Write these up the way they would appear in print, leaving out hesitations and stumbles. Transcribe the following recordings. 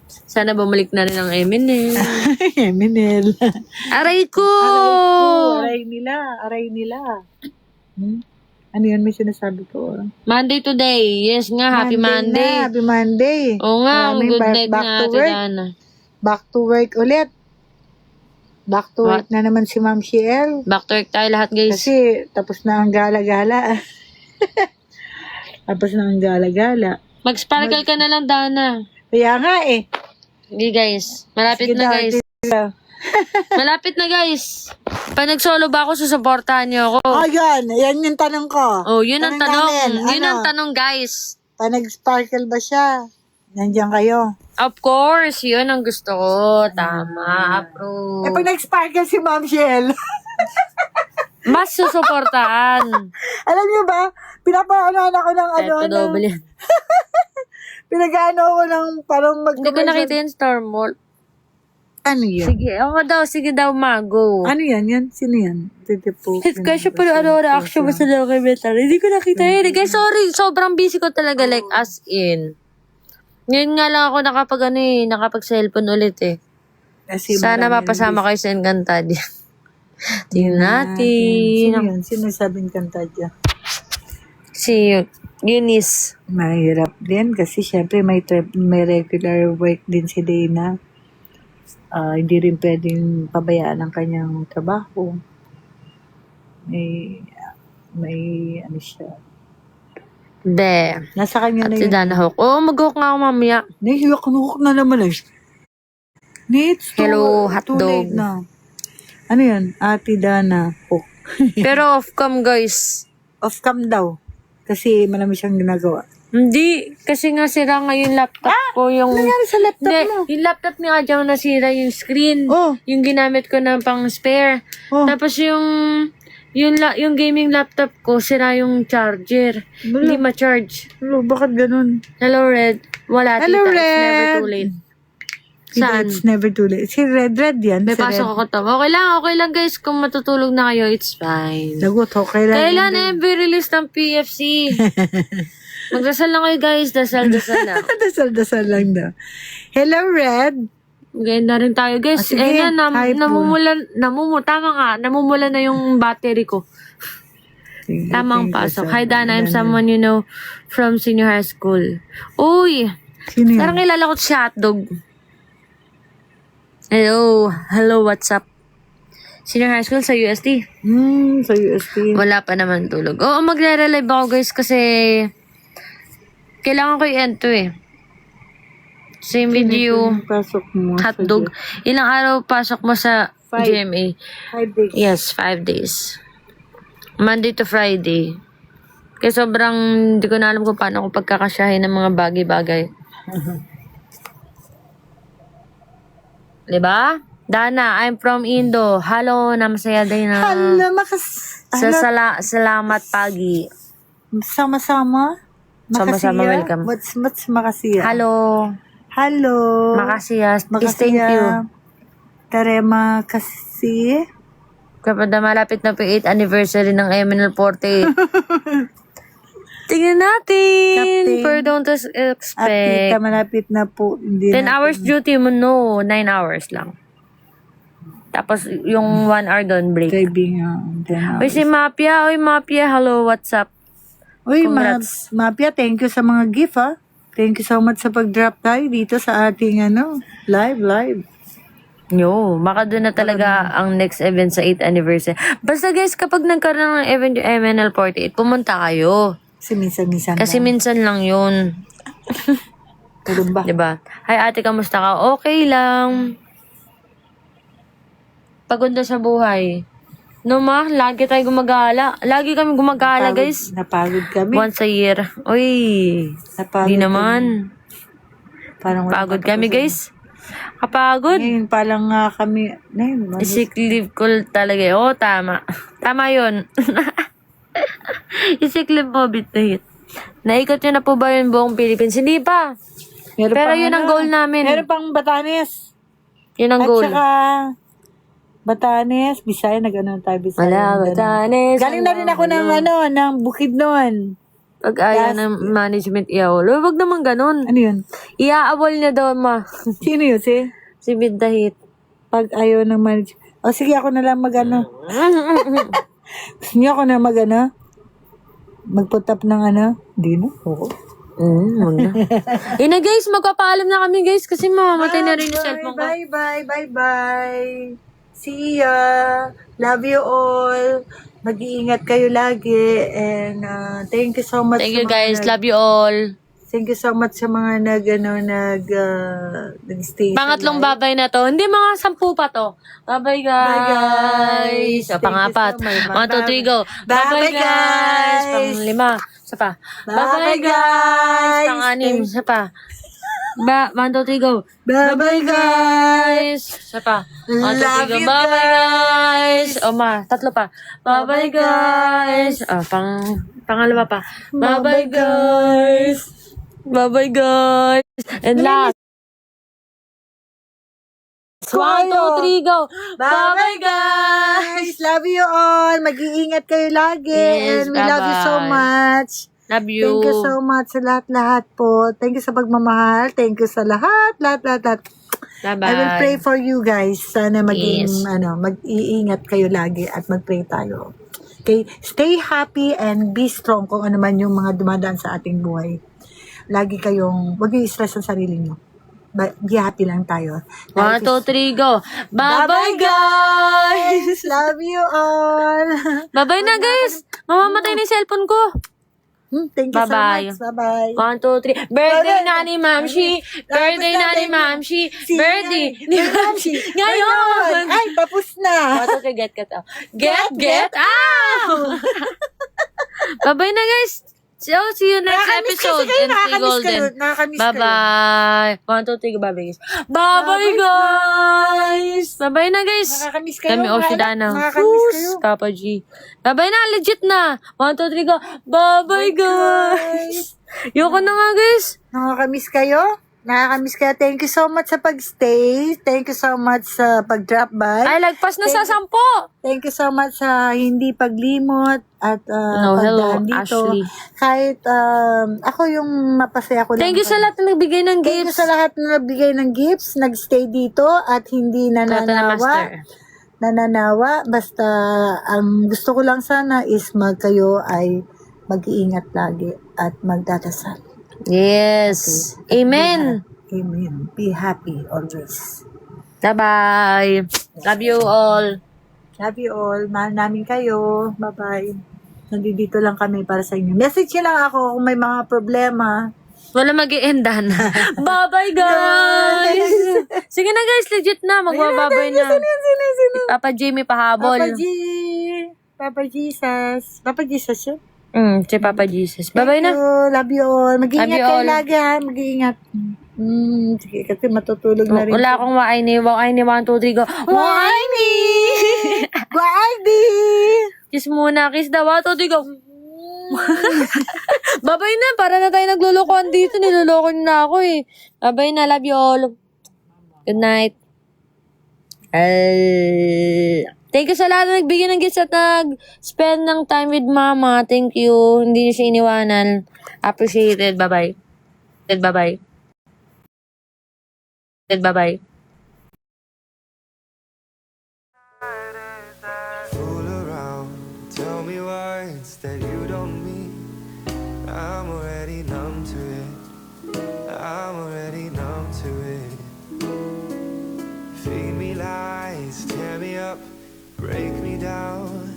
Sana bumalik na rin ang Eminel. Eminel. Aray ko! Aray nila. Aray nila. Ano yun? May sinasabi ko. Monday today. Yes nga, happy Monday. Na, happy Monday. Oo nga, Maraming good night back na to Ate work. Dana. Back to work ulit. Back to work na naman si Ma'am Shiel. Back to work tayo lahat, guys. Kasi tapos na ang gala-gala. Tapos na ang gala-gala. Mag-sparkle ka na lang, Dana. Kaya nga eh. Hindi, guys. Malapit Sige na, daw, guys. tita. Malapit na, guys. Pag nag-solo ba ako, susuportahan niyo ako. Oh, yan. Yan yung tanong ko. Oh, yun ang tanong. namin. Yun ang tanong, guys. Pa nag-sparkle ba siya? Nandiyan kayo. Of course, yun ang gusto ko. Tama, approve. Eh, pag nag-sparkle si Ma'am Shiel, Mas susuportahan. alam niyo ba, pinapaano ako ng ano, Ito double yan. pinag-ano ako ng parang Hindi ko nakita yung Star Mall. Ano yun? Sige daw, Mago. Ano yan? Yan? Sino yan? Titipo. Kasi pa ano, reaction mo sa documentary. Hindi ko nakita yun. Guys, sorry. Sobrang busy ko talaga. Like, as in. Ngayon nga lang ako nakapag-cellphone ulit eh. Kasi Sana marami mapasama kayo sa Encantadia. Tingnan natin. Sino yun? Sino sabing kanta dyan? Si Eunice. Mahirap din kasi syempre may regular work din si Dana. Hindi rin pwedeng pabayaan ang kanyang trabaho. May ano siya. De. Nasa kanya na Si yun. Dana Hawk. Oo, mag-hook nga ako mamaya. Nahiyak na naman eh. It's Hello, too hotdog. late na. Ano yan? Ate Dana Hook. Pero off-cam, guys. Off-cam daw. Kasi marami siyang ginagawa. Hindi. Kasi nga sira nga yung laptop ko. Yung... Nangyari sa laptop Hindi, mo? yung laptop ni Adjang nasira yung screen. Oh. Yung ginamit ko na pang spare. Oh. Tapos yung gaming laptop ko, sira yung charger. Wala. Hindi ma-charge. Hello, bakit ganun? Hello, Red. Wala, Hello, tita. It's Red. never too late. Saan? It's never too late. Si Red yan. May si pasok Red. ako to. Okay lang guys. Kung matutulog na kayo, it's fine. Lagot, okay lang. Kailan na yung release ng PFC? Magdasal lang kayo guys. Dasal na. Dasal-dasal lang daw. Hello, Red. Ganyan na rin tayo guys. Sige. Hi po. Tama nga. Namumula na yung battery ko. Sige, Tamang thank you, pasok. sir. Hi Dana, I'm someone you know from senior high school. Uy! Sino yan? Parang kilala ko si Hotdog. Hello, what's up? Senior high school sa UST. Sa UST. Wala pa naman tulog. Oo, magre-relive ako guys kasi kailangan ko i-end to eh. Same video, Pasok mo. hotdog. Ilang araw pasok mo sa 5. GMA? 5 days. Yes, 5 days. Monday to Friday. Kaya sobrang hindi ko na alam kung paano ko pagkakasyahin ng mga bagay-bagay. Diba? Dana, I'm from Indo. Hello, namasaya din na. Hello, Salamat pagi. Sama-sama. Sama-sama, Makasiya. welcome. What's makasiya? Hello. Hello. Makasiya. Please, thank you. Tarema kasi. Kapag na malapit na po 8th anniversary ng MNL48. Tingnan natin. Captain. For don't At expect. tita, malapit na po. 10 Hindi natin- hours duty mo, no. 9 hours lang. Tapos, yung 1 hour doon break. Driving. 10 Uy, hours. si Mapia. Uy, Mapia. Hello, what's up? Uy, Congrats. Mapia, thank you sa mga gift, ha? Thank you so much sa pag-drop tayo dito sa ating, live. Yo, baka doon na talaga ang next event sa 8th anniversary. Basta guys, kapag nagkaroon ng event yung MNL48, pumunta kayo. Kasi minsan-minsan Kasi minsan lang yun. Tulong ba? Diba? Hi ate, kamusta ka? Okay lang. Pagod na sa buhay. No ma, lagi tayo gumagala. Lagi kami gumagala, guys. Napagod kami. Once a year. Uy, Napagod di kami. naman. Parang wala Pagod pa kami, tapos. guys. Kapagod. Ngayon, palang nga kami. Sick leave ko talaga. Oo, tama. Tama yun. Sick leave mo, bit na hit. Naikot nyo na po ba yung buong Philippines? Hindi pa. Meron Pero pang yun ang goal namin. Meron pang Batanes. Yun ang At goal. saka, Batanes, Bisaya, nag-ano tayo Bisaya. Wala, Batanes. Galing na rin ako ng, ng Bukidnon. Pag ayaw ng management iawol. Wag naman ganun. Ano yun? Iaawol niya daw, ma. Sino yun? Si Bidahit. Pag ayaw ng management. O sige, ako na lang mag-ano. Gusto niyo ako na mag-ano? Mag-put up ng ano? Hindi na. Oo. Wag na. Yun na guys, magpapaalam na kami guys kasi mamamatay na rin yung cellphone ko. Bye. See ya. Love you all. Mag-iingat kayo lagi. And thank you so much. Thank you sa mga guys, love you all. Thank you so much sa mga nag-stay. Pangatlong babay na to. Hindi, mga 10 pa to. Bye-bye guys. O, Thank pang-apat. you so 1, much. 2, 3, go. Bye-bye guys. Pang-5. Isa pa. Bye-bye guys. Pang-6. Isa pa. 1, 2, 3, go. Bye-bye guys. Isa pa. 1, 2, 3, go. Bye-bye guys. O, 3 pa. Bye-bye guys. O, pangalawa pa. Bye-bye guys. Bye-bye guys. And last. 1, 2, 3, go. Bye-bye guys. Love you all. Mag-iingat kayo lagi. Yes, and we love you so bye-bye. much. Love you. Thank you so much sa lahat-lahat po. Thank you sa pagmamahal. Thank you sa lahat. Bye-bye. I will pray for you guys. Sana maging, Yes. mag-iingat kayo lagi at mag-pray tayo. Okay? Stay happy and be strong kung ano man yung mga dumadaan sa ating buhay. Lagi kayong, wag yung stress sa sarili nyo. Be happy lang tayo. 1, 2, 3, go. Bye-bye guys. Love you all. Bye-bye na guys. Mamamatay na yung cellphone ko. Thank you Bye-bye. so much. Bye-bye. 1, 2, 3. Birthday na ni Mamshi. Birthday na ni Mamshi. Birthday ni Mamshi. Ngayon. Ay, tapos na. 1, 2, 3, get out. Bye-bye na guys. So, see you next episode. And stay golden. Nakakamiss kayo. Bye-bye. 1, 2, 3, bye-bye guys. Bye-bye guys. Bye-bye na guys. Nakakamiss kayo. Kami Oshidana. Nakakamiss kayo. Papa G. Bye-bye na. Legit na. 1, 2, 3, go. Bye-bye guys. Yoko na nga guys. Nakakamiss kayo. Thank you so much sa pag-stay. Thank you so much sa pag-drop by. Ay, lagpas na sa 10. Thank you so much sa hindi paglimot at No, hello, pagdaan dito. Ashley. Kahit ako yung mapasaya ko lang. Thank you sa lahat na nagbigay ng Thank you gifts. sa lahat na nagbigay ng gifts, nagstay dito at hindi Kata na master. nananawa. Basta ang gusto ko lang sana is kayo ay mag-iingat lagi at magdadasal. Yes. Amen. Amen. Be happy always. Bye-bye. Love you all. Love you all. Mahal namin kayo. Bye-bye. Nandito lang kami para sa inyo. Message nyo lang ako kung may mga problema. Wala mag-i-enda na. Bye-bye, guys! Sige na, guys. Legit na. Magbababay na. Sino? Papa Jimmy pahabol. Papa Jesus. Papa Jesus yun? Si Papa Jesus. Bye-bye na. Love you all. Mag-iingat Love you kayo all. lagi ha. Mag-iingat. Sige, kasi matutulog na rin. Wala akong waini. Waini, 1, 2, 3, go. Waini! Guardi! Kiss muna. Kiss daw. 1, 2, 3, go. Bye-bye na. Para na tayo naglulukoan dito. Niluloko na ako eh. Bye-bye na. Love you all. Good night. Thank you sa lahat na nagbigay ng gifts at nag-spend ng time with mama. Thank you. Hindi niyo siya iniwanan. Appreciated. Bye-bye. Bye-bye. Bye-bye. Fool around, tell me words that you don't mean. I'm already numb to it. Feed me lies, tear me up, break me down.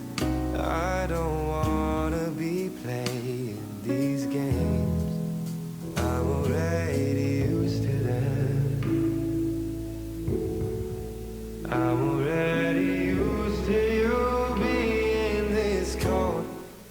I don't wanna be playing these games. I'm already used to them. I'm already used to you being this cold,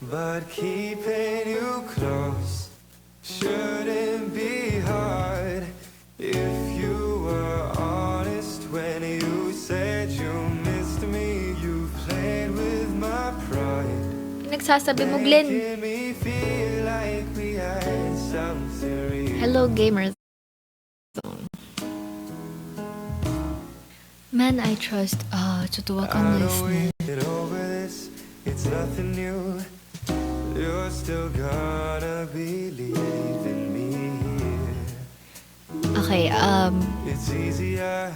but keeping you close shouldn't be hard. If you were honest when you said you missed me, you played with my pride. Pinagsasabi mo, Glenn. Making me feel like we had something real. Hello, Gamer Zone. Man, I trust. Tutuwa kang I know listener. we've been over this, it's nothing new. you're still gonna be leaving me here. Okay, It's easier